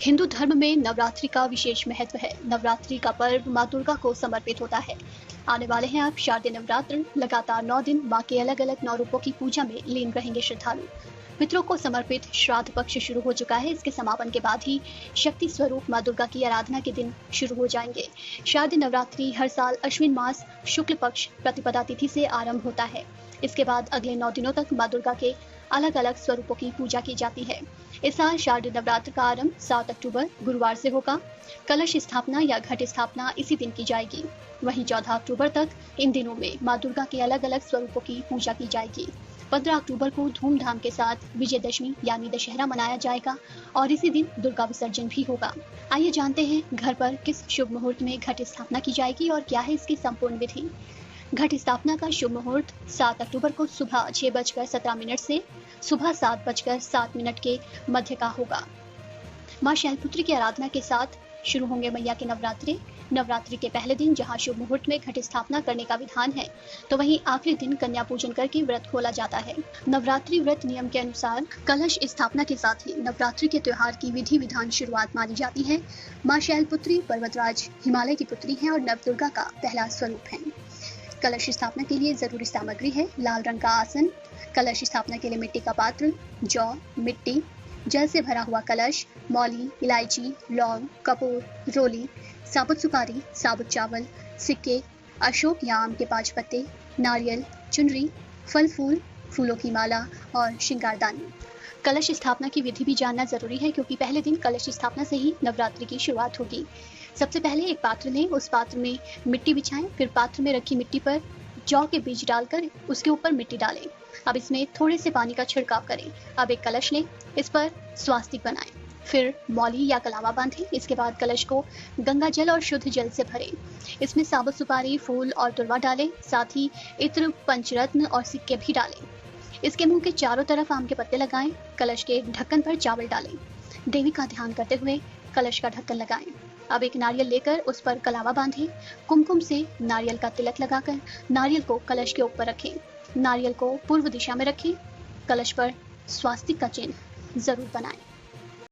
हिंदू धर्म में नवरात्रि का विशेष महत्व है। नवरात्रि का पर्व माँ दुर्गा को समर्पित होता है। आने वाले हैं अब शारदीय नवरात्र। लगातार 9 दिन माँ के अलग अलग 9 रूपों की पूजा में लीन रहेंगे श्रद्धालु। पितरों को समर्पित श्राद्ध पक्ष शुरू हो चुका है। इसके समापन के बाद ही शक्ति स्वरूप माँ दुर्गा की आराधना के दिन शुरू हो जाएंगे। शारदीय नवरात्रि हर साल अश्विन मास शुक्ल पक्ष प्रतिपदा तिथि से आरंभ होता है। इसके बाद अगले 9 दिनों तक माँ दुर्गा के अलग अलग स्वरूपों की पूजा की जाती है। इस साल शारदीय नवरात्र का आरंभ 7 अक्टूबर गुरुवार से होगा। कलश स्थापना या घट स्थापना इसी दिन की जाएगी। वहीं 14 अक्टूबर तक इन दिनों में माँ दुर्गा के अलग अलग स्वरूपों की पूजा की जाएगी। 15 अक्टूबर को धूमधाम के साथ विजयदशमी यानी दशहरा मनाया जाएगा और इसी दिन दुर्गा विसर्जन भी होगा। आइए जानते हैं घर पर किस शुभ मुहूर्त में घट स्थापना की जाएगी और क्या है इसकी संपूर्ण विधि। घट स्थापना का शुभ मुहूर्त 7 अक्टूबर को सुबह 6:17 से सुबह 7:07 के मध्य का होगा। मां शैलपुत्री की आराधना के साथ शुरू होंगे मैया के नवरात्रे। नवरात्रि के पहले दिन जहां शुभ मुहूर्त में घट स्थापना करने का विधान है, तो वहीं आखिरी दिन कन्या पूजन करके व्रत खोला जाता है। नवरात्रि व्रत नियम के अनुसार कलश स्थापना के साथ ही नवरात्रि के त्योहार की विधि विधान शुरुआत मानी जाती है। मां शैलपुत्री पर्वतराज हिमालय की पुत्री हैं और नवदुर्गा का पहला स्वरूप है। कलश स्थापना के लिए जरूरी सामग्री है लाल रंग का आसन, कलश स्थापना के लिए मिट्टी का पात्र, जौ, मिट्टी, जल से भरा हुआ कलश, मौली, इलायची, लौंग, कपूर, रोली, साबुत सुपारी, साबुत चावल, सिक्के, अशोक या आम के 5 पत्ते, नारियल, चुनरी, फल फूल, फूलों की माला और श्रृंगारदानी। कलश स्थापना की विधि भी जानना जरूरी है क्योंकि पहले दिन कलश स्थापना से ही नवरात्रि की शुरुआत होगी। सबसे पहले एक पात्र लें, उस पात्र में मिट्टी बिछाएं, फिर पात्र में रखी मिट्टी पर जौ के बीज डालकर उसके ऊपर मिट्टी डालें। अब इसमें थोड़े से पानी का छिड़काव करें। अब एक कलश लें, इस पर स्वास्तिक बनाएं, फिर मौली या कलावा बांधें। इसके बाद कलश को गंगा जल और शुद्ध जल से भरें। इसमें साबुत सुपारी, फूल और दुर्वा डालें, साथ ही इत्र, पंचरत्न और सिक्के भी डालें। इसके मुंह के चारों तरफ आम के पत्ते लगाएं। कलश के ढक्कन पर चावल डालें। देवी का ध्यान करते हुए कलश का ढक्कन लगाएं। अब एक नारियल लेकर उस पर कलावा बांधें। कुमकुम से नारियल का तिलक लगाकर नारियल को कलश के ऊपर रखें। नारियल को पूर्व दिशा में रखें। कलश पर स्वास्तिक का चिन्ह जरूर बनाएं।